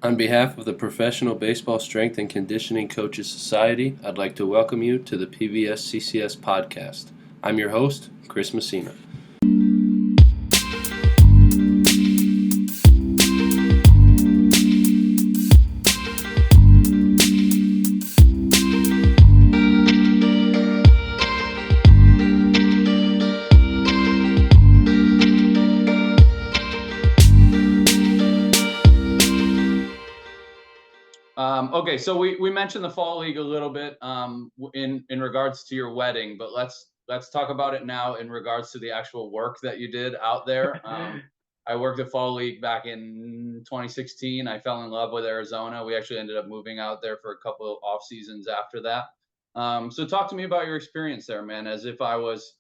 On behalf of the Professional Baseball Strength and Conditioning Coaches Society, I'd like to welcome you to the PBSCCS Podcast. I'm your host, Chris Messina. Okay, so we mentioned the fall league a little bit in regards to your wedding, but let's talk about it now in regards to the actual work that you did out there. I worked at fall league back in 2016. I fell in love with Arizona. We actually ended up moving out there for a couple of off seasons after that. So talk to me about your experience there, man, as if I was,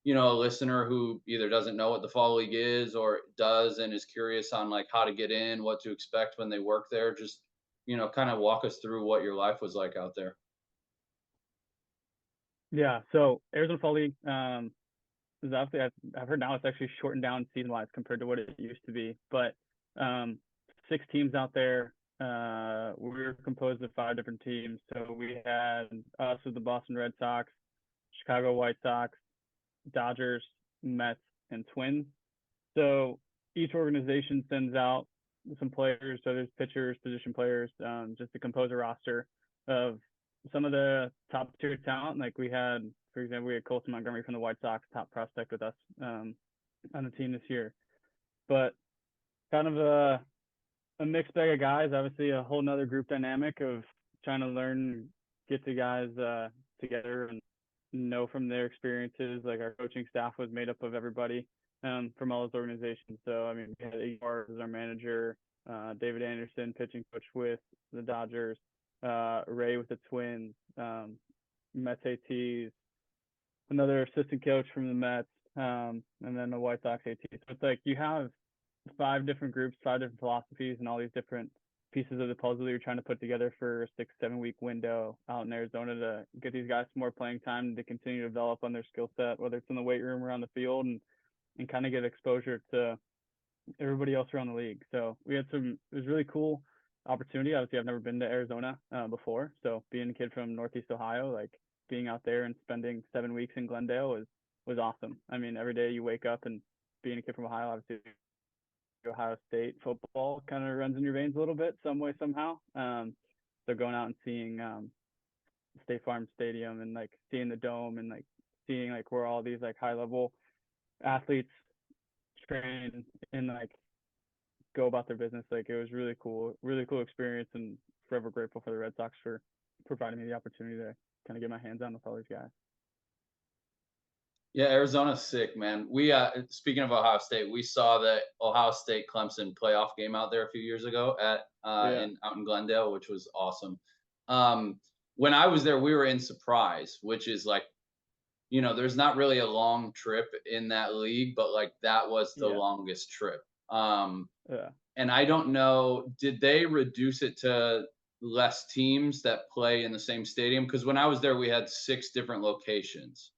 a listener who either doesn't know what the fall league is or does and is curious on like how to get in, what to expect when they work there. Just kind of walk us through what your life was like out there. Yeah, so Arizona Fall League is obviously I've heard now it's actually shortened down season wise compared to what it used to be. But 6 teams out there. We were composed of 5 different teams. So we had us with the Boston Red Sox, Chicago White Sox, Dodgers, Mets, and Twins. So each organization sends out some players, so there's pitchers, position players, just to compose a roster of some of the top tier talent. Like we had, for example, we had Colton Montgomery from the White Sox, top prospect with us on the team this year. But kind of a mixed bag of guys. Obviously, a whole nother group dynamic of trying to learn, get the guys together and know from their experiences. Like our coaching staff was made up of everybody from all those organizations. So I mean, we had Igor as our manager, David Anderson, pitching coach with the Dodgers, Ray with the Twins, Mets ATs, another assistant coach from the Mets, and then the White Sox ATs. So it's like you have 5 different groups, 5 different philosophies, and all these different pieces of the puzzle that you're trying to put together for a 6-7 week window out in Arizona to get these guys some more playing time to continue to develop on their skill set, whether it's in the weight room or on the field, and kind of get exposure to everybody else around the league. So it was really cool opportunity. Obviously, I've never been to Arizona before. So being a kid from Northeast Ohio, like being out there and spending 7 weeks in Glendale was awesome. I mean, every day you wake up and being a kid from Ohio, obviously Ohio State football kind of runs in your veins a little bit, some way, somehow. So going out and seeing State Farm Stadium and like seeing the dome and like seeing like where all these like high level athletes train and like go about their business, like it was really cool experience, and forever grateful for the Red Sox for providing me the opportunity to kind of get my hands on with all these guys. Yeah, Arizona's sick, man. We speaking of Ohio State, we saw the Ohio State Clemson playoff game out there a few years ago at Yeah, in out in Glendale, which was awesome. When I was there, we were in Surprise, which is like, there's not really a long trip in that league, but like that was the yeah, longest trip. Um, yeah. and I don't know, did they reduce it to less teams that play in the same stadium? Because when I was there, we had 6 different locations.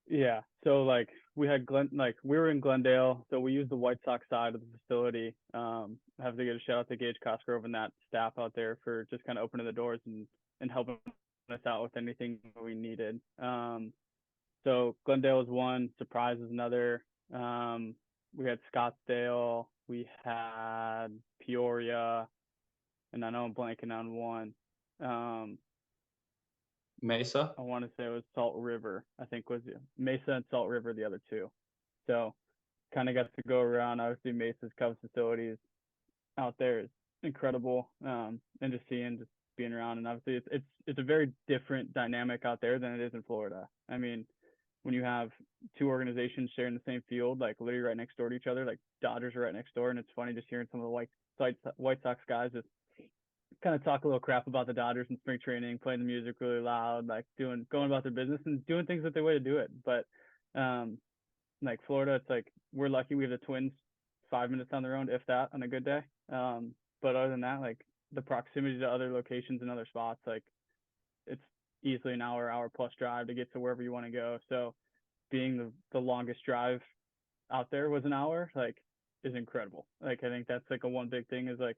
Yeah. So like we were in Glendale, so we used the White Sox side of the facility. I have to get a shout out to Gage Cosgrove and that staff out there for just kind of opening the doors and helping us out with anything we needed. So Glendale was one, Surprise was another. We had Scottsdale, we had Peoria, and I know I'm blanking on one. Um, Mesa? I want to say it was Salt River. I think was Mesa and Salt River, the other two. So kind of got to go around. Obviously, Mesa's Cubs facilities out there is incredible, and just being around. And obviously, it's a very different dynamic out there than it is in Florida. I mean, when you have 2 organizations sharing the same field, like literally right next door to each other, like Dodgers are right next door, and it's funny just hearing some of the White Sox guys just kind of talk a little crap about the Dodgers in spring training, playing the music really loud, like going about their business and doing things that their way to do it. But um, like Florida, it's like we're lucky we have the Twins 5 minutes on their own, if that, on a good day. But other than that, like the proximity to other locations and other spots, like it's easily an hour plus drive to get to wherever you want to go. So being the longest drive out there was an hour, like is incredible. Like I think that's like a one big thing is like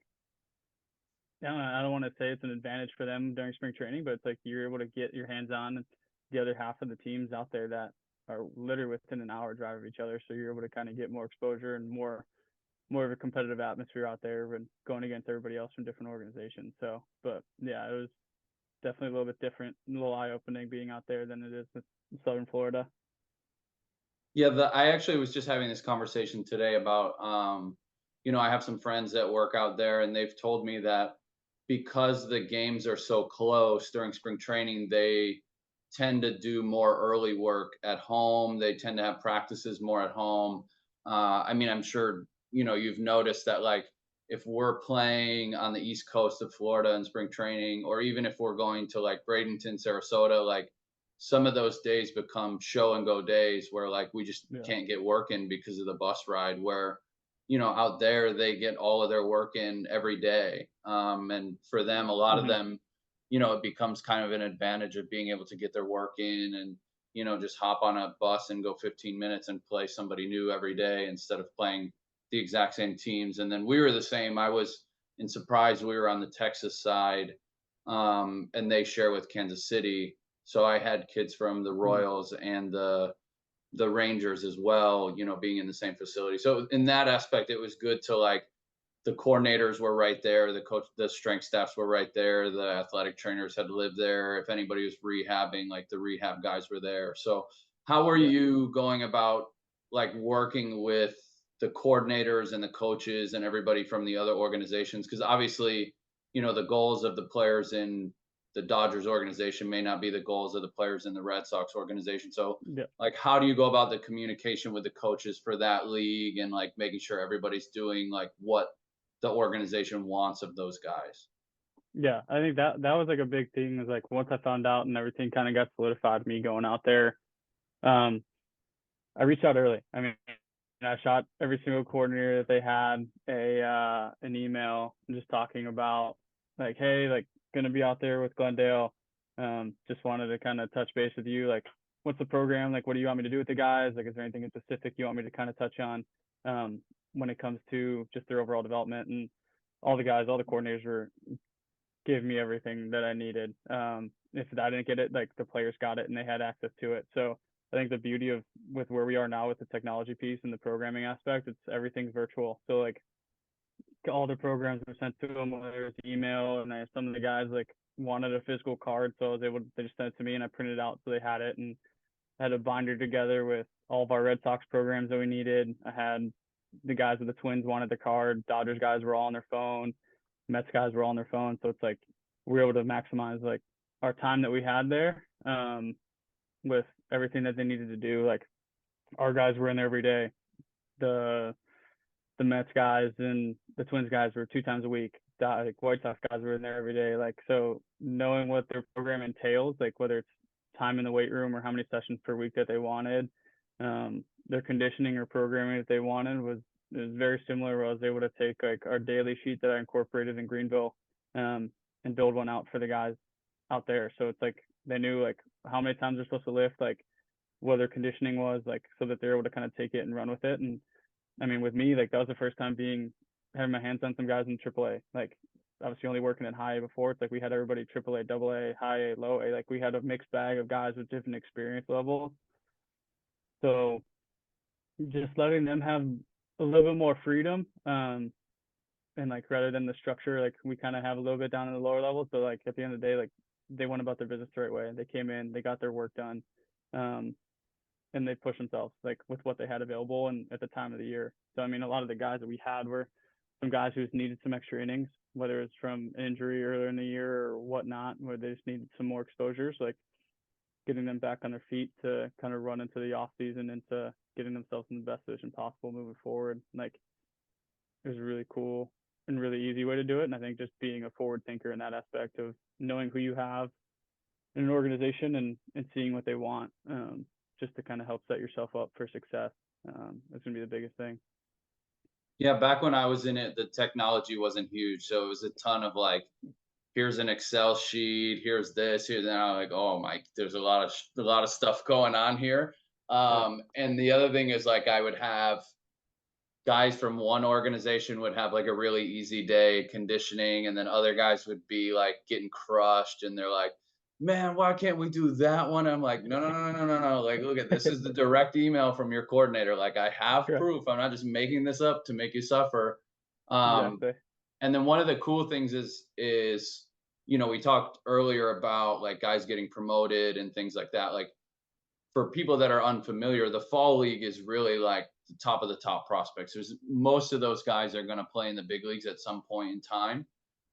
I don't want to say it's an advantage for them during spring training, but it's like you're able to get your hands on the other half of the teams out there that are literally within an hour drive of each other. So you're able to kind of get more exposure and more of a competitive atmosphere out there and going against everybody else from different organizations. So, but yeah, it was definitely a little bit different, a little eye opening being out there than it is in Southern Florida. Yeah, I actually was just having this conversation today about, I have some friends that work out there, and they've told me that because the games are so close during spring training, they tend to do more early work at home. They tend to have practices more at home. I'm sure, you've noticed that, like, if we're playing on the East Coast of Florida in spring training, or even if we're going to like Bradenton, Sarasota, like some of those days become show and go days where like we just can't get work in because of the bus ride, where out there they get all of their work in every day, and for them, a lot of them, it becomes kind of an advantage of being able to get their work in and just hop on a bus and go 15 minutes and play somebody new every day instead of playing the exact same teams. And then we were the same. I was in Surprise, we were on the Texas side, and they share with Kansas City. So I had kids from the Royals and the Rangers as well, being in the same facility. So in that aspect, it was good to like the coordinators were right there, the coach, the strength staffs were right there, the athletic trainers had lived there. If anybody was rehabbing, like the rehab guys were there. So how are you going about like working with the coordinators and the coaches and everybody from the other organizations? Because obviously, the goals of the players in the Dodgers organization may not be the goals of the players in the Red Sox organization. So like, how do you go about the communication with the coaches for that league and like making sure everybody's doing like what the organization wants of those guys? Yeah, I think that was like a big thing, is like once I found out and everything kind of got solidified, me going out there, I reached out early. I mean, I shot every single coordinator that they had an email just talking about like, hey, like gonna be out there with Glendale. Just wanted to kind of touch base with you. Like, what's the program? Like, what do you want me to do with the guys? Like, is there anything in specific you want me to kind of touch on when it comes to just their overall development? And all the guys, all the coordinators were giving me everything that I needed. If I didn't get it, like the players got it and they had access to it. So I think the beauty of with where we are now with the technology piece and the programming aspect, it's everything's virtual. So like all the programs were sent to them, whether it's email, and some of the guys like wanted a physical card, so I was able to, they just sent it to me and I printed it out so they had it, and I had a binder together with all of our Red Sox programs that we needed. I had the guys with the Twins wanted the card, Dodgers guys were all on their phone, Mets guys were all on their phone, so it's like we were able to maximize like our time that we had there, with everything that they needed to do. Like our guys were in there every day. The Mets guys and the Twins guys were 2 times a week. Like White Sox guys were in there every day. Like, so knowing what their program entails, like whether it's time in the weight room or how many sessions per week that they wanted, their conditioning or programming that they wanted was very similar. Where I was able to take like our daily sheet that I incorporated in Greenville, and build one out for the guys out there. So it's like they knew like how many times they're supposed to lift, like what their conditioning was, like so that they're able to kind of take it and run with it. And I mean, with me, like that was the first time having my hands on some guys in AAA. Like obviously only working in high A before. It's like we had everybody AAA, AA, high A, low A. Like we had a mixed bag of guys with different experience levels. So just letting them have a little bit more freedom, and like rather than the structure, like we kind of have a little bit down in the lower level. So like at the end of the day, like they went about their business the right way. They came in, they got their work done, and they pushed themselves like with what they had available and at the time of the year. So I mean, a lot of the guys that we had were some guys who just needed some extra innings, whether it's from injury earlier in the year or whatnot, where they just needed some more exposures, like getting them back on their feet to kind of run into the off season, into getting themselves in the best position possible moving forward. Like it was a really cool and really easy way to do it. And I think just being a forward thinker in that aspect of knowing who you have in an organization and seeing what they want, just to kind of help set yourself up for success. That's going to be the biggest thing. Yeah, back when I was in it, the technology wasn't huge. So it was a ton of like, here's an Excel sheet, here's this, here's that. I'm like, oh my, there's a lot of stuff going on here. And the other thing is like I would have guys from one organization would have like a really easy day conditioning, and then other guys would be like getting crushed, and they're like, man, why can't we do that one? I'm like, no, no, no, no, no, no. Like, look at this is the direct email from your coordinator. Like, I have Right. proof. I'm not just making this up to make you suffer. Exactly. And then one of the cool things is we talked earlier about like guys getting promoted and things like that. Like, for people that are unfamiliar, the fall league is really like the top of the top prospects. There's most of those guys are going to play in the big leagues at some point in time.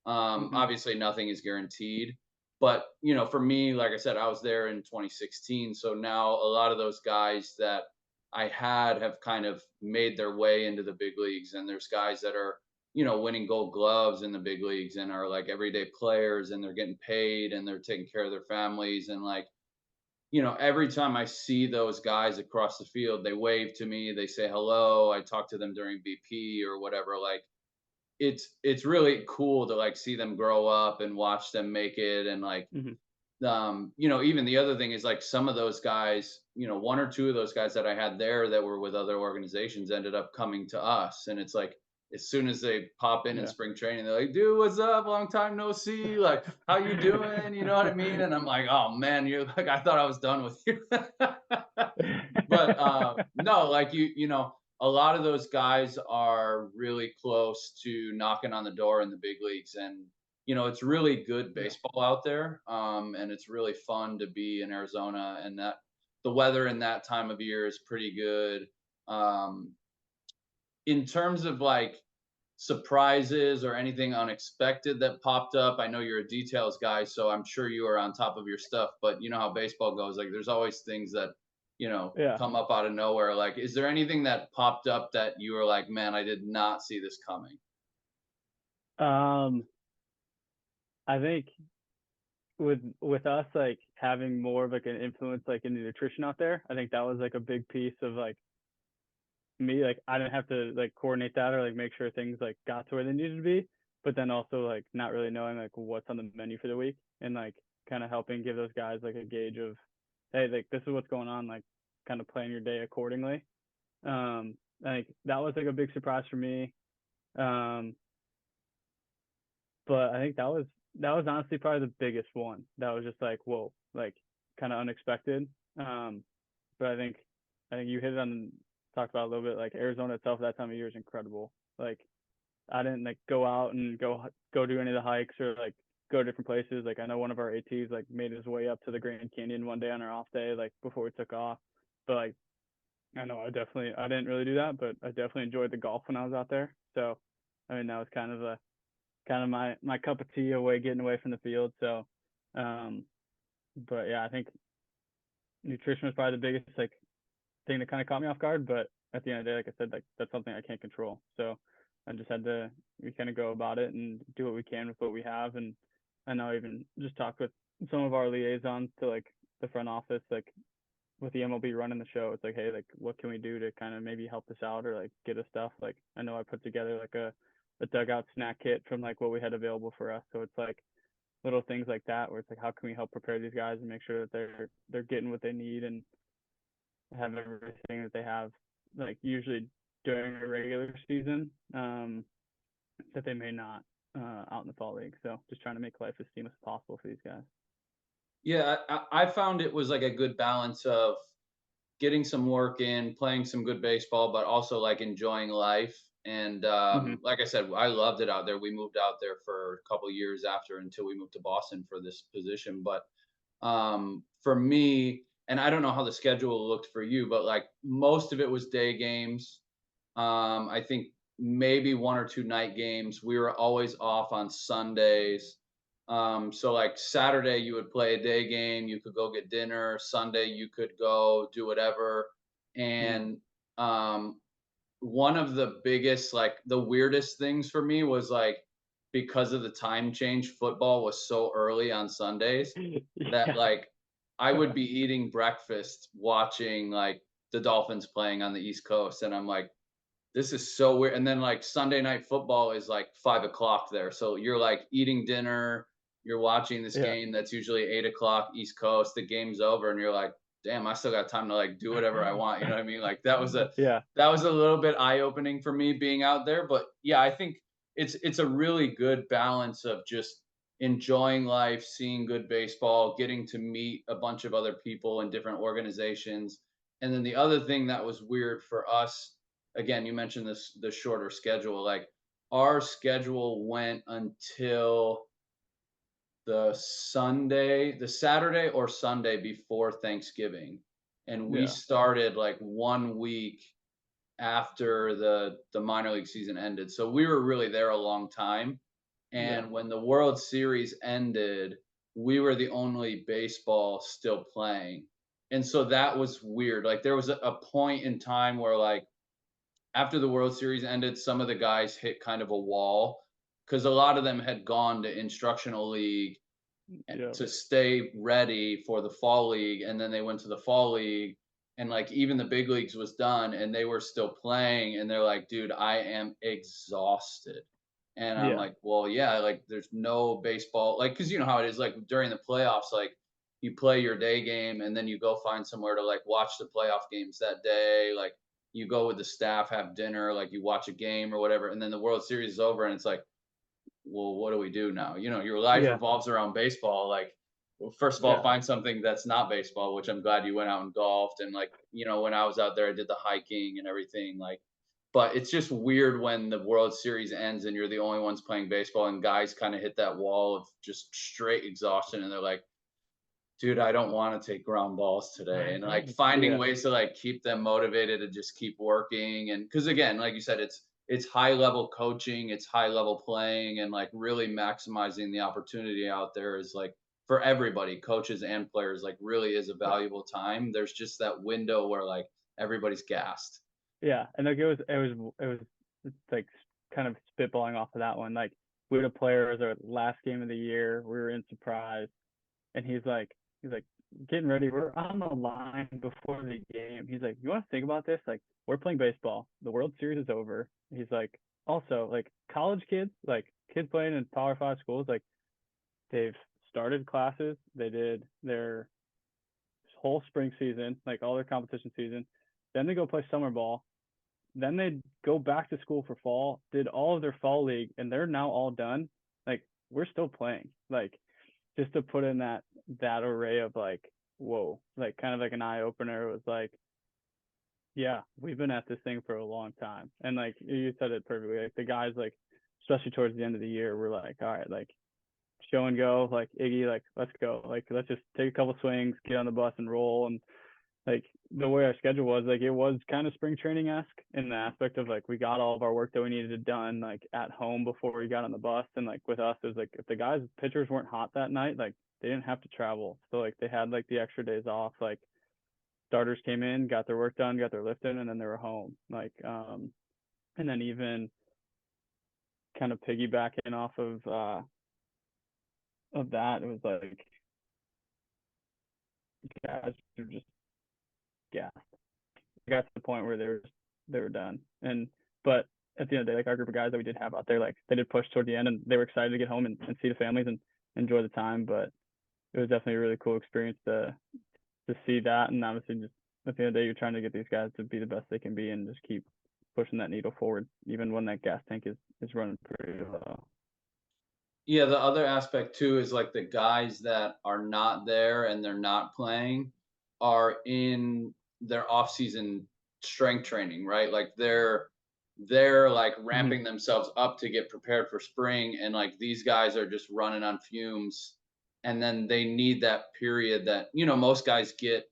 Obviously, nothing is guaranteed, but for me, like I said, I was there in 2016, so now a lot of those guys that I had have kind of made their way into the big leagues, and there's guys that are winning Gold Gloves in the big leagues and are like everyday players, and they're getting paid and they're taking care of their families, and like every time I see those guys across the field, they wave to me, they say hello, I talk to them during BP or whatever. Like, it's really cool to like see them grow up and watch them make it. And like, Mhm. Even the other thing is like some of those guys, one or two of those guys that I had there that were with other organizations ended up coming to us. And it's like, as soon as they pop in Yeah. spring training, they're like, dude, what's up? Long time no see. Like, how you doing? You know what I mean? And I'm like, oh man, you're like, I thought I was done with you. But no, like a lot of those guys are really close to knocking on the door in the big leagues. And it's really good Yeah. baseball out there. And it's really fun to be in Arizona, and that the weather in that time of year is pretty good. In terms of like surprises or anything unexpected that popped up, I know you're a details guy, so I'm sure you are on top of your stuff, but you know how baseball goes. Like, there's always things that, Yeah. come up out of nowhere. Like, is there anything that popped up that you were like, man, I did not see this coming? I think with us like having more of like an influence like in the nutrition out there, I think that was like a big piece of like me. Like, I didn't have to like coordinate that or like make sure things like got to where they needed to be, but then also like not really knowing like what's on the menu for the week, and like kind of helping give those guys like a gauge of, hey, like this is what's going on, like kind of plan your day accordingly. I think that was like a big surprise for me. Um, but I think that was honestly probably the biggest one. That was just like, whoa, like kind of unexpected. But I think you hit it on, talked about a little bit, like Arizona itself that time of year is incredible. Like, I didn't like go out and go do any of the hikes or like go to different places. Like, I know one of our ATs like made his way up to the Grand Canyon one day on our off day, like before we took off. But like, I know I didn't really do that, but I definitely enjoyed the golf when I was out there. So I mean, that was kind of my cup of tea, away, getting away from the field. So but yeah, I think nutrition was probably the biggest like thing that kind of caught me off guard. But at the end of the day, like I said, like that's something I can't control. So I just had to, we kind of go about it and do what we can with what we have. And I know I even just talked with some of our liaisons to like the front office, like with the MLB running the show. It's like, hey, like what can we do to kind of maybe help this out or like get us stuff. Like, I know I put together like a dugout snack kit from like what we had available for us. So it's like little things like that where it's like, how can we help prepare these guys and make sure that they're getting what they need and have everything that they have like usually during a regular season, that they may not out in the fall league. So just trying to make life as seamless as possible for these guys. Yeah, I found it was like a good balance of getting some work in, playing some good baseball, but also like enjoying life. And Mm-hmm. like I said, I loved it out there. We moved out there for a couple of years after, until we moved to Boston for this position. But for me, and I don't know how the schedule looked for you, but like most of it was day games. I think maybe one or two night games. We were always off on Sundays. So like Saturday you would play a day game, you could go get dinner. Sunday you could go do whatever. Mm-hmm. And one of the biggest, like the weirdest things for me was like, because of the time change, football was so early on Sundays that Yeah. like I would be eating breakfast watching like the Dolphins playing on the East Coast. And I'm like, this is so weird. And then like Sunday night football is like 5 o'clock there. So you're like eating dinner, you're watching this Yeah. game that's usually 8 o'clock East Coast, the game's over, and you're like, damn, I still got time to like do whatever I want. You know what I mean? Like that was a Yeah. little bit eye-opening for me being out there. But yeah, I think it's a really good balance of just enjoying life, seeing good baseball, getting to meet a bunch of other people in different organizations. And then the other thing that was weird for us, again, you mentioned the shorter schedule. Like our schedule went until the Saturday or Sunday before Thanksgiving. And we Yeah. started like 1 week after the minor league season ended. So we were really there a long time. And when the World Series ended, we were the only baseball still playing. And so that was weird. Like there was a point in time where like after the World Series ended, some of the guys hit kind of a wall because a lot of them had gone to instructional league Yeah. to stay ready for the fall league, and then they went to the fall league, and like even the big leagues was done and they were still playing, and they're like, dude, I am exhausted. And I'm Yeah. like, well, yeah, like there's no baseball, like, because you know how it is, like during the playoffs, like you play your day game and then you go find somewhere to like watch the playoff games that day, like you go with the staff, have dinner, like you watch a game or whatever, and then the World Series is over and it's like, well, what do we do now? You know, your life Yeah. revolves around baseball. Like, well, first of all, Yeah. find something that's not baseball, which I'm glad you went out and golfed. And like, you know, when I was out there, I did the hiking and everything. Like, but it's just weird when the World Series ends and you're the only ones playing baseball, and guys kind of hit that wall of just straight exhaustion, and they're like, dude, I don't want to take ground balls today. And like finding Yeah. ways to like keep them motivated to just keep working. And because again, like you said, it's high level coaching, it's high level playing, and like really maximizing the opportunity out there is like for everybody, coaches and players, like really is a valuable time. There's just that window where like everybody's gassed. Yeah. And like it was like kind of spitballing off of that one. Like we had a player, it was our last game of the year. We were in surprise, and he's like getting ready. We're on the line before the game. He's like, you want to think about this? Like we're playing baseball. The World Series is over. He's like, also like college kids, like kids playing in Power Five schools, like they've started classes. They did their whole spring season, like all their competition season. Then they go play summer ball. Then they go back to school for fall, did all of their fall league, and they're now all done. Like we're still playing. Like just to put in that array of like, whoa, like kind of like an eye opener. It was like, yeah, we've been at this thing for a long time. And like you said it perfectly. Like the guys, like especially towards the end of the year, we're like, all right, like show and go, like Iggy, like let's go, like let's just take a couple swings, get on the bus and roll. And like the way our schedule was, like it was kind of spring training esque in the aspect of like we got all of our work that we needed done like at home before we got on the bus. And like with us, it was like if the guys pitchers weren't hot that night, like they didn't have to travel, so like they had like the extra days off. Like starters came in, got their work done, got their lift in, and then they were home. Like and then even kind of piggybacking off of that, it was like guys were just gassed. Got to the point where they were done. And but at the end of the day, like our group of guys that we did have out there, like they did push toward the end, and they were excited to get home and see the families and enjoy the time. But it was definitely a really cool experience to see that. And obviously, just at the end of the day, you're trying to get these guys to be the best they can be and just keep pushing that needle forward, even when that gas tank is running pretty low. Yeah, the other aspect too is like the guys that are not there and they're not playing are in their off-season strength training, right? Like they're like Mm-hmm. ramping themselves up to get prepared for spring, and like these guys are just running on fumes, and then they need that period that, you know, most guys get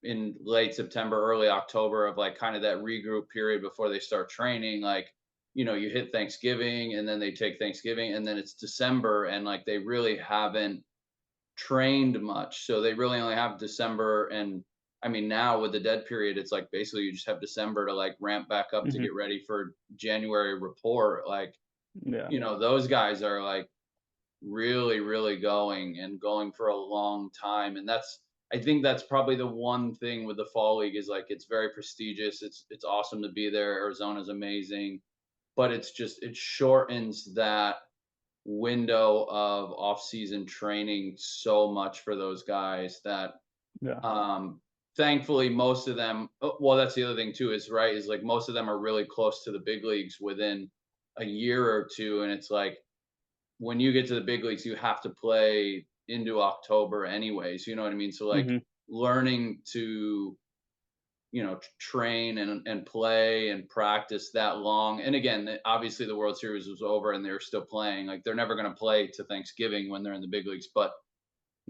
in late September, early October of like kind of that regroup period before they start training. Like, you know, you hit Thanksgiving and then they take Thanksgiving and then it's December, and like they really haven't trained much. So they really only have December. And I mean, now with the dead period, it's like basically you just have December to like ramp back up to Mm-hmm. get ready for January report. Like, Yeah. you know, those guys are like really, really going for a long time. And I think that's probably the one thing with the fall league is like it's very prestigious. It's awesome to be there. Arizona's amazing, but it's just it shortens that window of off-season training so much for those guys that Yeah. thankfully most of them, well, that's the other thing too, is right, is like most of them are really close to the big leagues within a year or two. And it's like, when you get to the big leagues, you have to play into October anyways. You know what I mean? So like Mm-hmm. learning to, train and play and practice that long. And again, obviously the World Series was over and they're still playing. Like they're never going to play to Thanksgiving when they're in the big leagues. But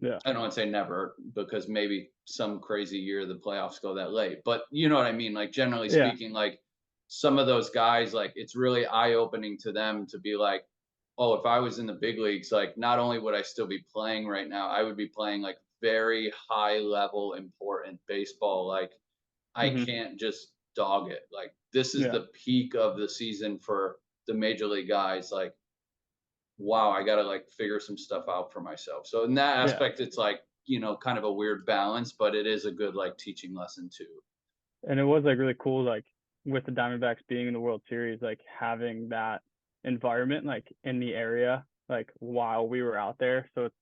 Yeah. I don't want to say never, because maybe some crazy year the playoffs go that late. But you know what I mean? Like generally Yeah. speaking, like some of those guys, like it's really eye opening to them to be like, oh, if I was in the big leagues, like not only would I still be playing right now, I would be playing like very high level important baseball. Like I Mm-hmm. can't just dog it. Like this is Yeah. the peak of the season for the major league guys. Like, wow, I got to like figure some stuff out for myself. So in that Yeah. aspect, it's like, kind of a weird balance, but it is a good like teaching lesson too. And it was like really cool, like with the Diamondbacks being in the World Series, like having that environment like in the area, like while we were out there. So it's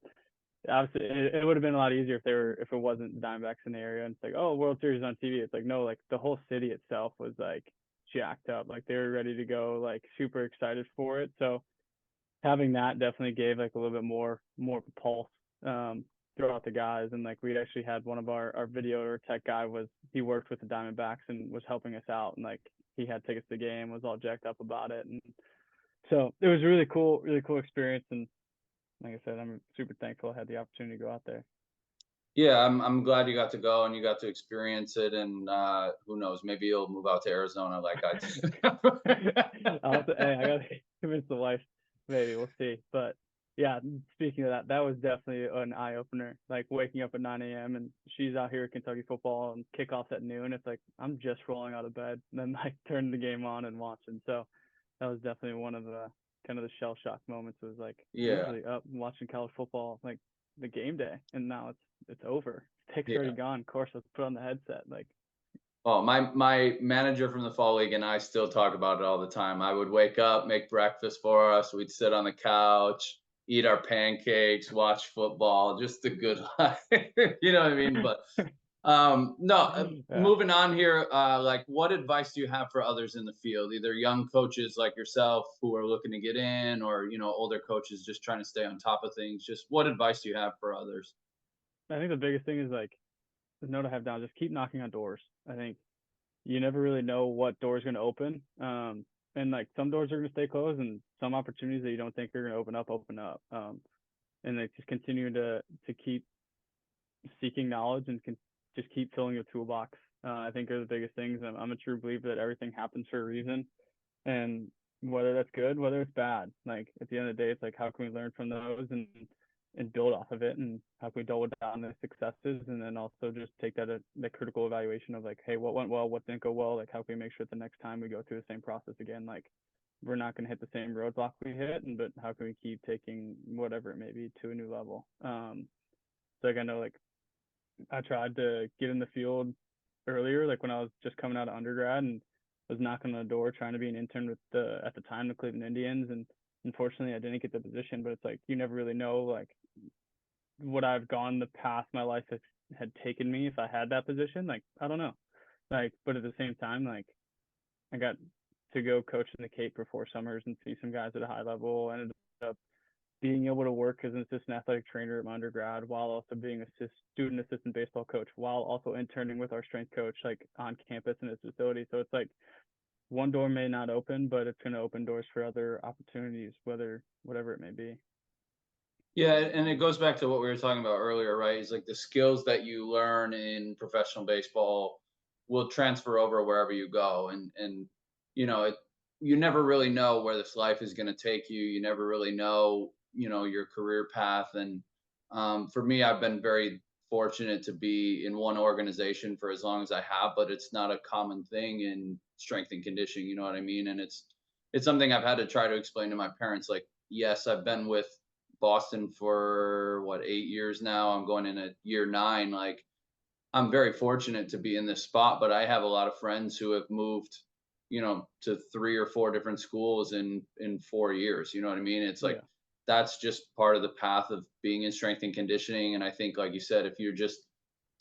obviously it would have been a lot easier if it wasn't the Diamondbacks in the area and it's like, oh, World Series on TV. It's like, no, like the whole city itself was like jacked up, like they were ready to go, like super excited for it. So having that definitely gave like a little bit more pulse throughout the guys. And like we actually had one of our video or tech guy, he worked with the Diamondbacks and was helping us out, and like he had tickets to the game, was all jacked up about it. And so it was a really cool experience. And like I said, I'm super thankful I had the opportunity to go out there. Yeah, I'm glad you got to go and you got to experience it. And who knows, maybe you'll move out to Arizona like I did. Hey, I gotta convince the wife. Maybe we'll see. But yeah, speaking of that, that was definitely an eye opener. Like waking up at 9 a.m. and she's out here at Kentucky football and kickoffs at noon. It's like I'm just rolling out of bed and then like turning the game on and watching. So that was definitely one of the kind of the shell shock moments. Was like Yeah, usually up watching college football like the game day, and now it's over. Tick's yeah. already gone. Of course, let's put on the headset. Like Oh, my manager from the fall league and I still talk about it all the time. I would wake up, make breakfast for us. We'd sit on the couch, eat our pancakes, watch football, just the good life. You know what I mean? But no, yeah. moving on here. Like, what advice do you have for others in the field? Either young coaches like yourself who are looking to get in, or older coaches just trying to stay on top of things. Just what advice do you have for others? I think the biggest thing is like the note I have down, just keep knocking on doors. I think you never really know what door is going to open. And like some doors are going to stay closed and some opportunities that you don't think are going to open up. And like just continue to keep seeking knowledge and just keep filling your toolbox. I think are the biggest things. I'm a true believer that everything happens for a reason. And whether that's good, whether it's bad, like at the end of the day, it's like, how can we learn from those and build off of it, and how can we double down the successes, and then also just take that critical evaluation of like, hey, what went well, what didn't go well, like how can we make sure the next time we go through the same process again, like we're not going to hit the same roadblock we hit, but how can we keep taking whatever it may be to a new level. So like I know like I tried to get in the field earlier, like when I was just coming out of undergrad, and was knocking on the door trying to be an intern with at the time the Cleveland Indians, and unfortunately I didn't get the position. But it's like you never really know like what I've gone the path my life had taken me if I had that position. Like I don't know, like but at the same time like I got to go coach in the Cape for 4 summers and see some guys at a high level. Ended up being able to work as an assistant athletic trainer at my undergrad while also being a student assistant baseball coach while also interning with our strength coach like on campus in his facility. So it's like one door may not open, but it's going to open doors for other opportunities, whatever it may be. Yeah, and it goes back to what we were talking about earlier, right? It's like the skills that you learn in professional baseball will transfer over wherever you go, and you never really know where this life is going to take you. You never really know, your career path. And for me, I've been very fortunate to be in one organization for as long as I have, but it's not a common thing in strength and conditioning. You know what I mean? And it's something I've had to try to explain to my parents. Like, yes, I've been with Boston for what, 8 years now. I'm going in at year 9. Like I'm very fortunate to be in this spot, but I have a lot of friends who have moved, to 3 or 4 different schools in 4 years. You know what I mean? It's like Yeah. that's just part of the path of being in strength and conditioning. And I think, like you said, if you're just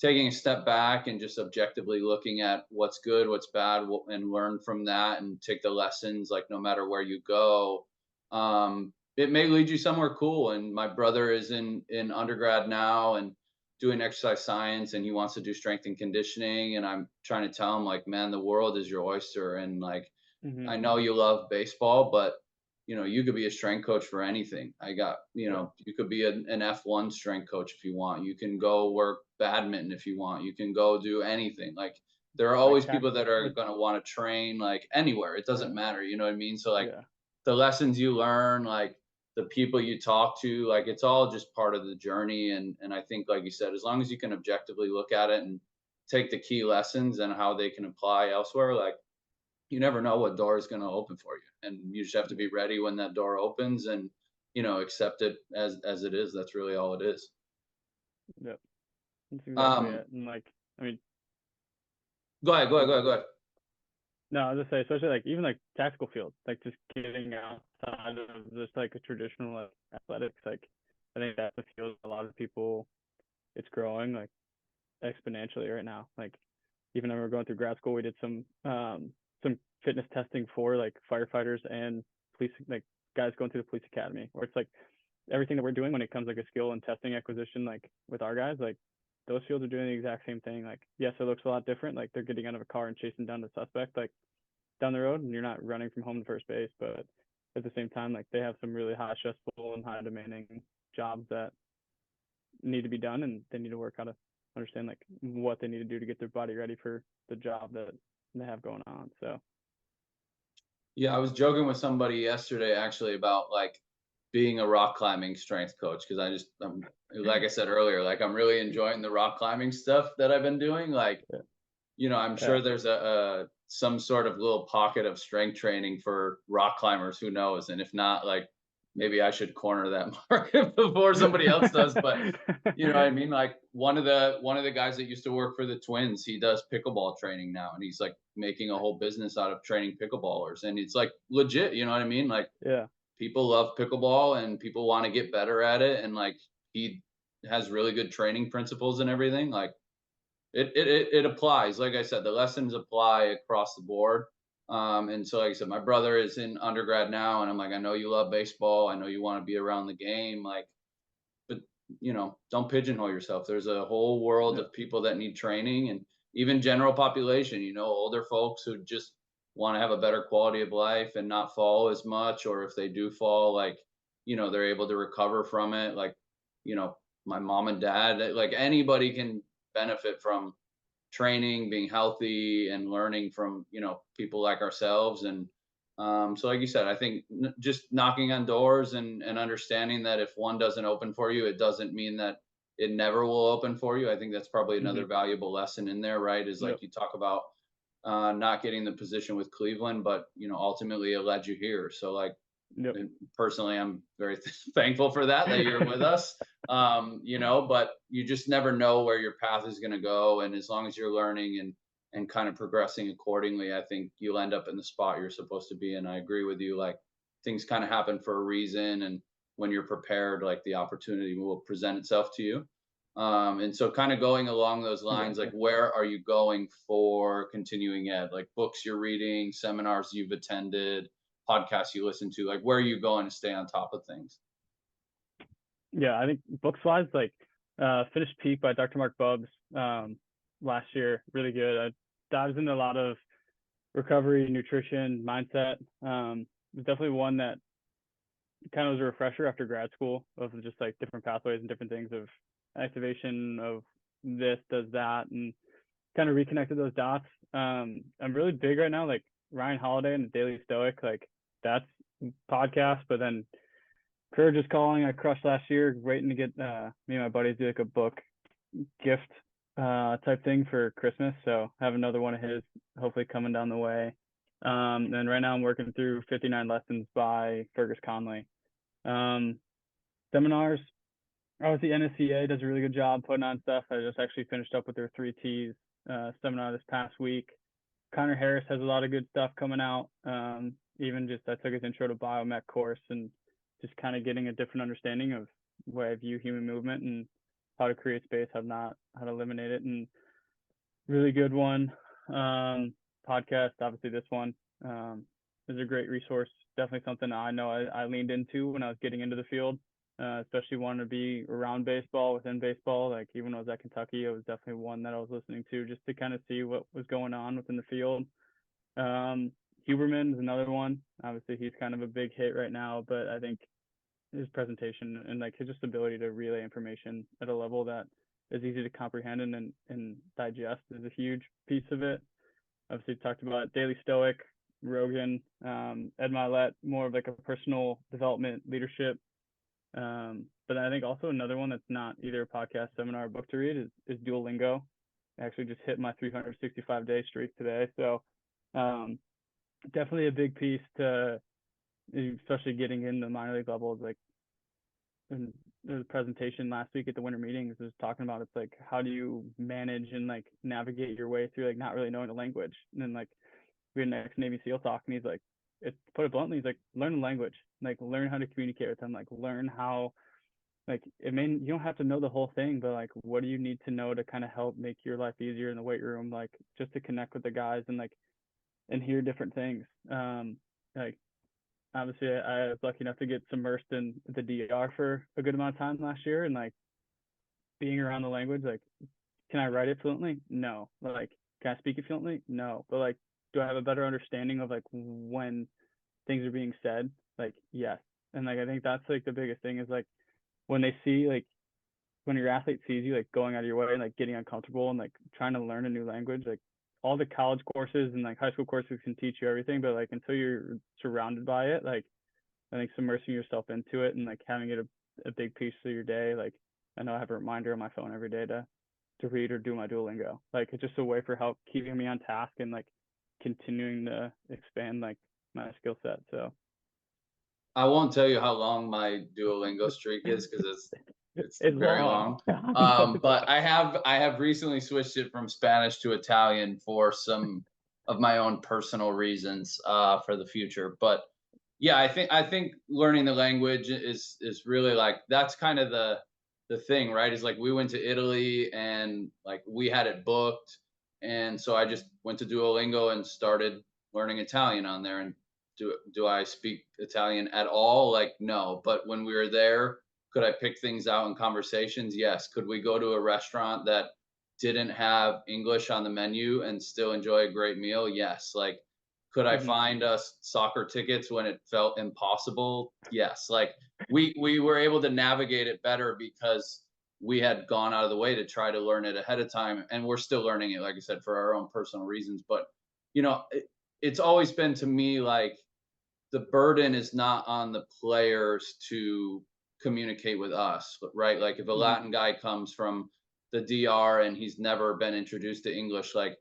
taking a step back and just objectively looking at what's good, what's bad, and learn from that and take the lessons, like no matter where you go, it may lead you somewhere cool. And my brother is in undergrad now and doing exercise science, and he wants to do strength and conditioning. And I'm trying to tell him, like, man, the world is your oyster. And like, I know you love baseball, but you could be a strength coach for anything. You could be an F1 strength coach if you want. You can go work badminton if you want. You can go do anything. Like, there are always people that are going to want to train, like, anywhere. It doesn't matter. You know what I mean? So, like, the lessons you learn, like the people you talk to, like, it's all just part of the journey. And I think, like you said, as long as you can objectively look at it and take the key lessons and how they can apply elsewhere, like, you never know what door is going to open for you, and you just have to be ready when that door opens and accept it as it is. That's really all it is. Yep, that's exactly it. And like, I mean, go ahead. No, I was just say, especially like even like tactical fields, like just getting outside of just like a traditional like, athletics. Like, I think that's a field a lot of people, it's growing like exponentially right now. Like, even when we were going through grad school, we did some fitness testing for like firefighters and police, like guys going through the police academy, where it's like everything that we're doing when it comes like a skill and testing acquisition, like with our guys, like those fields are doing the exact same thing. Like, yes, it looks a lot different. Like, they're getting out of a car and chasing down the suspect like down the road, and you're not running from home to first base. But at the same time, like, they have some really high stressful and high demanding jobs that need to be done, and they need to work how to understand like what they need to do to get their body ready for the job that they have going on. So yeah, I was joking with somebody yesterday actually about like being a rock climbing strength coach, because I'm like I said earlier, like, I'm really enjoying the rock climbing stuff that I've been doing. Like, I'm sure there's some sort of little pocket of strength training for rock climbers, who knows? And if not, like, maybe I should corner that market before somebody else does. But you know what I mean? Like, one of the guys that used to work for the Twins, he does pickleball training now, and he's like making a whole business out of training pickleballers, and it's like legit. You know what I mean? Like, people love pickleball and people want to get better at it, and like, he has really good training principles and everything. Like, it applies. Like I said, the lessons apply across the board. And so, like I said, my brother is in undergrad now, and I'm like, I know you love baseball. I know you want to be around the game. Like, but don't pigeonhole yourself. There's a whole world of people that need training, and even general population, older folks who just want to have a better quality of life and not fall as much, or if they do fall, like, they're able to recover from it. Like, my mom and dad, like, anybody can benefit from training, being healthy, and learning from people like ourselves. And so, like you said, I think just knocking on doors and understanding that if one doesn't open for you, it doesn't mean that it never will open for you. I think that's probably another valuable lesson in there, right? Is like, you talk about not getting the position with Cleveland, but ultimately it led you here. So, like, and personally, I'm very thankful for that you're with us. But you just never know where your path is going to go. And as long as you're learning and kind of progressing accordingly, I think you'll end up in the spot you're supposed to be. And I agree with you. Like, things kind of happen for a reason. And when you're prepared, like, the opportunity will present itself to you. And so, kind of going along those lines, like, where are you going for continuing ed? Like, books you're reading, seminars you've attended, podcasts you listen to, like, where are you going to stay on top of things? Yeah, I think books wise, like, finished Peak by Dr. Mark Bubbs last year, really good. I dived into a lot of recovery, nutrition, mindset. It was definitely one that kind of was a refresher after grad school of just like different pathways and different things of activation of this does that, and kind of reconnected those dots. I'm really big right now, like Ryan Holiday and the Daily Stoic, like that's podcast. But then Courage is Calling, I crushed last year, waiting to get me and my buddies do like a book gift type thing for Christmas. So I have another one of his hopefully coming down the way. And right now I'm working through 59 Lessons by Fergus Conley. Seminars, obviously NSCA does a really good job putting on stuff. I just actually finished up with their 3Ts seminar this past week. Connor Harris has a lot of good stuff coming out. Even just I took his intro to biomech course, and just kind of getting a different understanding of where I view human movement and how to create space, how to eliminate it. And really good one. Podcast, obviously this one is a great resource. Definitely something I know I leaned into when I was getting into the field, especially wanting to be around baseball, within baseball. Like even when I was at Kentucky, it was definitely one that I was listening to just to kind of see what was going on within the field. Huberman is another one. Obviously, he's kind of a big hit right now, but I think his presentation and like his just ability to relay information at a level that is easy to comprehend and digest is a huge piece of it. Obviously, talked about Daily Stoic, Rogan, Ed Milet, more of like a personal development leadership. But I think also another one that's not either a podcast, seminar, or book to read is Duolingo. I actually just hit my 365-day streak today. So definitely a big piece to, especially getting in the minor league levels. Like in the presentation last week at the winter meetings was talking about, it's like, how do you manage and like navigate your way through like not really knowing the language? And then like we had an ex-Navy SEAL talk, and he's like, put it bluntly, he's like, learn the language, like learn how to communicate with them, like learn how, like you don't have to know the whole thing, but like what do you need to know to kind of help make your life easier in the weight room, like just to connect with the guys and hear different things. Like obviously I was lucky enough to get immersed in the DR for a good amount of time last year, and like being around the language, like can I write it fluently? No. Like can I speak it fluently? No. But like do I have a better understanding of like when things are being said? Like yes. And like I think that's like the biggest thing is like when they see like when your athlete sees you like going out of your way and like getting uncomfortable and like trying to learn a new language, like all the college courses and like high school courses can teach you everything, but like until you're surrounded by it, like I think submersing yourself into it and like having it a big piece of your day. Like I know I have a reminder on my phone every day to read or do my Duolingo. Like it's just a way for help keeping me on task and like continuing to expand like my skill set. So I won't tell you how long my Duolingo streak is because it's very long. But I have recently switched it from Spanish to Italian for some of my own personal reasons for the future. But yeah, I think learning the language is really like that's kind of the thing, right? Is like we went to Italy and like we had it booked, and so I just went to Duolingo and started learning Italian on there. And do I speak Italian at all? Like no, but when we were there, could I pick things out in conversations? Yes. Could we go to a restaurant that didn't have English on the menu and still enjoy a great meal? Yes. Like could I find us soccer tickets when it felt impossible? Yes. Like we were able to navigate it better because we had gone out of the way to try to learn it ahead of time, and we're still learning it, like I said, for our own personal reasons. But you know, it's always been to me like the burden is not on the players to communicate with us, right? Like if a Latin guy comes from the DR and he's never been introduced to English, like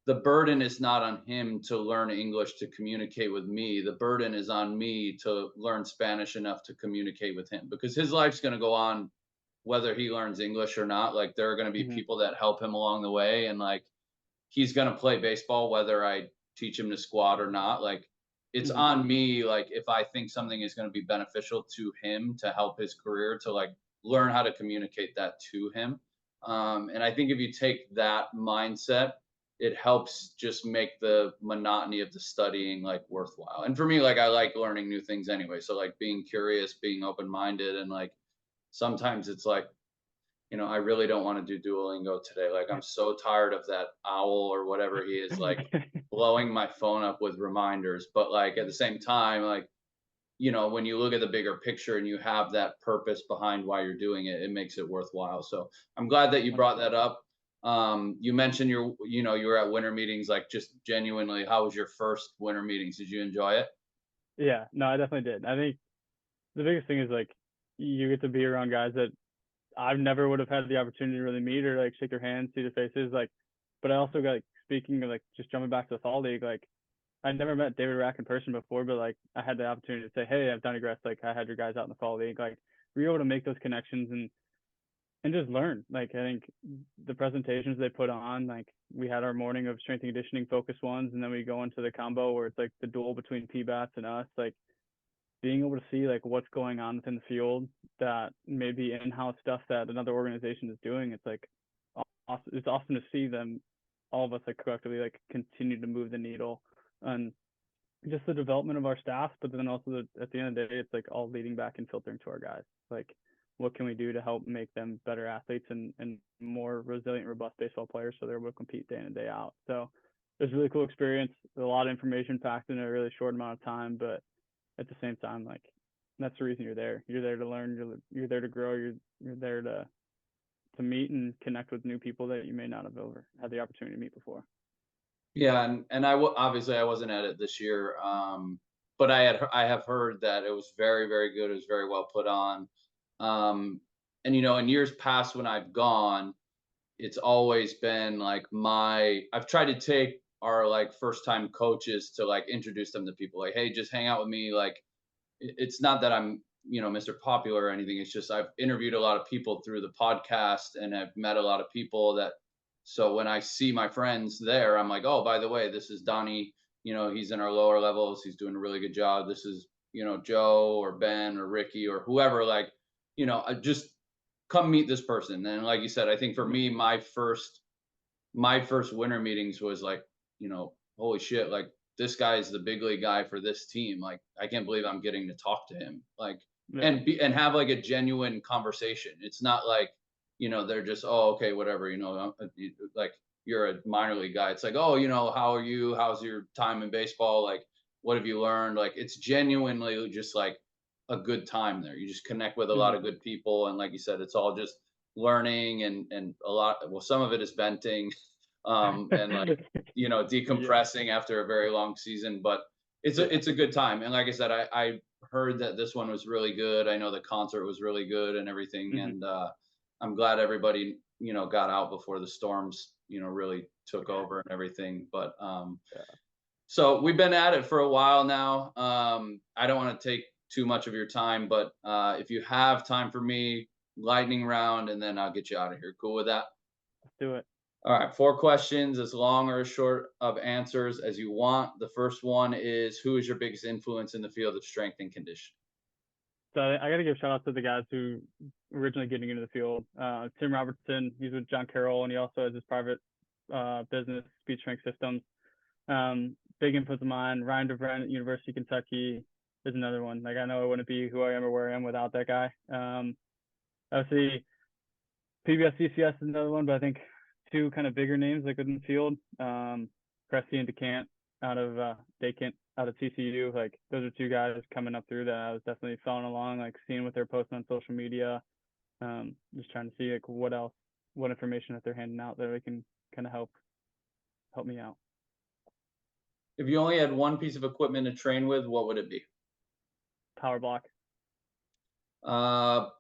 the burden is not on him to learn English to communicate with me. The burden is on me to learn Spanish enough to communicate with him, because his life's going to go on whether he learns English or not. Like there are going to be people that help him along the way, and like he's going to play baseball whether I teach him to squat or not. Like it's on me, like if I think something is going to be beneficial to him to help his career, to like learn how to communicate that to him. And I think if you take that mindset, it helps just make the monotony of the studying like worthwhile. And for me, like I like learning new things anyway, so like being curious, being open-minded, and like sometimes it's like, you know, I really don't want to do Duolingo today. Like I'm so tired of that owl or whatever he is, like blowing my phone up with reminders. But like at the same time, like, you know, when you look at the bigger picture and you have that purpose behind why you're doing it, it makes it worthwhile. So I'm glad that you brought that up. You mentioned you were at winter meetings. Like just genuinely, how was your first winter meetings? Did you enjoy it? Yeah, no, I definitely did. I think the biggest thing is like you get to be around guys that I never would have had the opportunity to really meet or like shake their hands, see their faces. Like, but I also got like speaking of like just jumping back to the fall league, like I never met David Rack in person before, but like I had the opportunity to say, hey, I'm Donny Gress. Like I had your guys out in the fall league. Like we were able to make those connections and just learn. Like I think the presentations they put on, like we had our morning of strength and conditioning focus ones, and then we go into the combo where it's like the duel between PBATs and us. Like being able to see like what's going on within the field that maybe in-house stuff that another organization is doing. It's like it's awesome to see them, all of us like collectively like continue to move the needle on just the development of our staff, but then also at the end of the day, it's like all leading back and filtering to our guys. Like, what can we do to help make them better athletes and more resilient, robust baseball players so they're able to compete day in and day out. So it's a really cool experience. A lot of information packed in a really short amount of time, but at the same time, like, that's the reason you're there. You're there to learn. You're there to grow. You're there to meet and connect with new people that you may not have ever had the opportunity to meet before. Yeah, and obviously I wasn't at it this year, but I have heard that it was very, very good. It was very well put on, and in years past when I've gone, it's always been like I've tried to take our like first time coaches to like introduce them to people, like, hey, just hang out with me. Like, it's not that I'm Mr. Popular or anything. It's just I've interviewed a lot of people through the podcast, and I've met a lot of people that. So when I see my friends there, I'm like, oh, by the way, this is Donny. He's in our lower levels. He's doing a really good job. This is Joe or Ben or Ricky or whoever. Like, I just come meet this person. And like you said, I think for me, my first winter meetings was like, holy shit, like this guy is the big league guy for this team. Like, I can't believe I'm getting to talk to him. Like, and have like a genuine conversation. It's not like, they're just, oh, okay, whatever, like you're a minor league guy. It's like, oh, how are you? How's your time in baseball? Like, what have you learned? Like, it's genuinely just like a good time there. You just connect with a lot of good people. And like you said, it's all just learning and a lot. Well, some of it is venting, and like, decompressing after a very long season, but it's a good time. And like I said, I heard that this one was really good. I know the concert was really good and everything. And, I'm glad everybody, got out before the storms, really took over and everything. But, so we've been at it for a while now. I don't want to take too much of your time, but, if you have time for me, lightning round, and then I'll get you out of here. Cool with that? Let's do it. All right, 4 questions, as long or as short of answers as you want. The first one is, who is your biggest influence in the field of strength and conditioning? So I got to give shout out to the guys who originally getting into the field. Tim Robertson, he's with John Carroll, and he also has his private business, Speed Strength Systems. Big influence of mine. Ryan DeVren at University of Kentucky is another one. Like, I know I wouldn't be who I am or where I am without that guy. Obviously, PBSCCS is another one, but I think 2 kind of bigger names like within the field. Cressy and DeCant out of out of TCU. Like, those are 2 guys coming up through that I was definitely following along, like seeing what they're posting on social media. Just trying to see like what information that they're handing out that we can kind of help me out. If you only had one piece of equipment to train with, what would it be? Power block.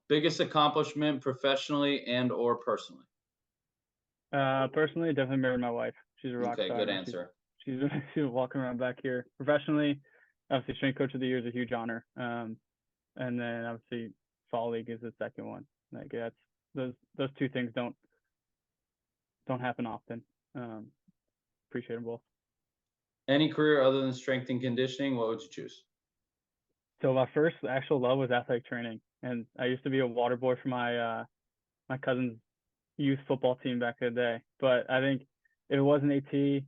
Biggest accomplishment professionally and or personally? Personally, definitely married my wife. She's a rock star. Okay, good answer. She's walking around back here. Professionally, obviously, strength coach of the year is a huge honor. And then obviously, fall league is the second one. Like, that's those 2 things don't happen often. Appreciate them both. Any career other than strength and conditioning, what would you choose? So my first actual love was athletic training, and I used to be a water boy for my my cousin's youth football team back in the day. But I think if it wasn't AT,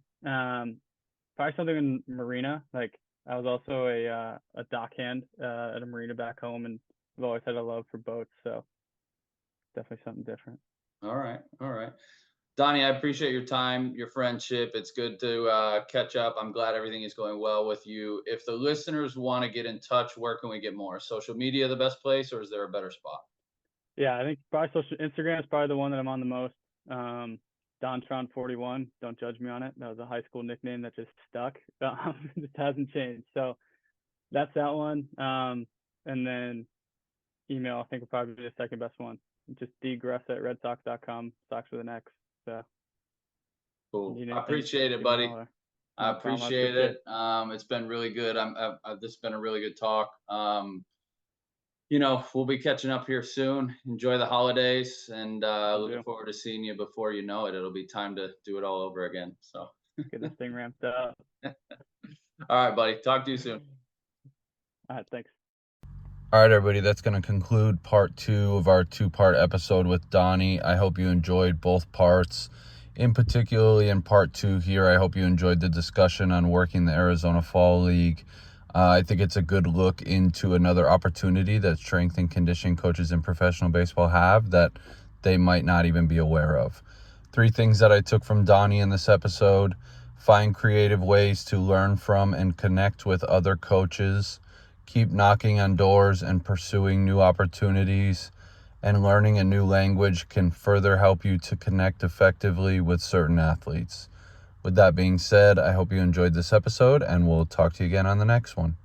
probably something in marina. Like, I was also a dockhand at a marina back home, and I've always had a love for boats. So definitely something different. All right. Donny, I appreciate your time, your friendship. It's good to catch up. I'm glad everything is going well with you. If the listeners want to get in touch, where can we get more? Social media the best place, or is there a better spot? Yeah, I think probably Instagram is probably the one that I'm on the most. Dontron41. Don't judge me on it. That was a high school nickname that just stuck. It just hasn't changed. So that's that one. And then email, I think, will probably be the second best one. Just dgress@redsox.com. Sox with an X. So cool. I appreciate it, buddy. I appreciate it. It's been really good. This has been a really good talk. We'll be catching up here soon. Enjoy the holidays, and looking forward to seeing you before you know it. It'll be time to do it all over again. So get this thing ramped up. All right, buddy. Talk to you soon. All right, thanks. All right, everybody, that's going to conclude part 2 of our 2-part episode with Donny. I hope you enjoyed both parts. Particularly in part 2 here, I hope you enjoyed the discussion on working the Arizona Fall League. I think it's a good look into another opportunity that strength and conditioning coaches in professional baseball have that they might not even be aware of. 3 things that I took from Donny in this episode: find creative ways to learn from and connect with other coaches, keep knocking on doors and pursuing new opportunities, and learning a new language can further help you to connect effectively with certain athletes. With that being said, I hope you enjoyed this episode, and we'll talk to you again on the next one.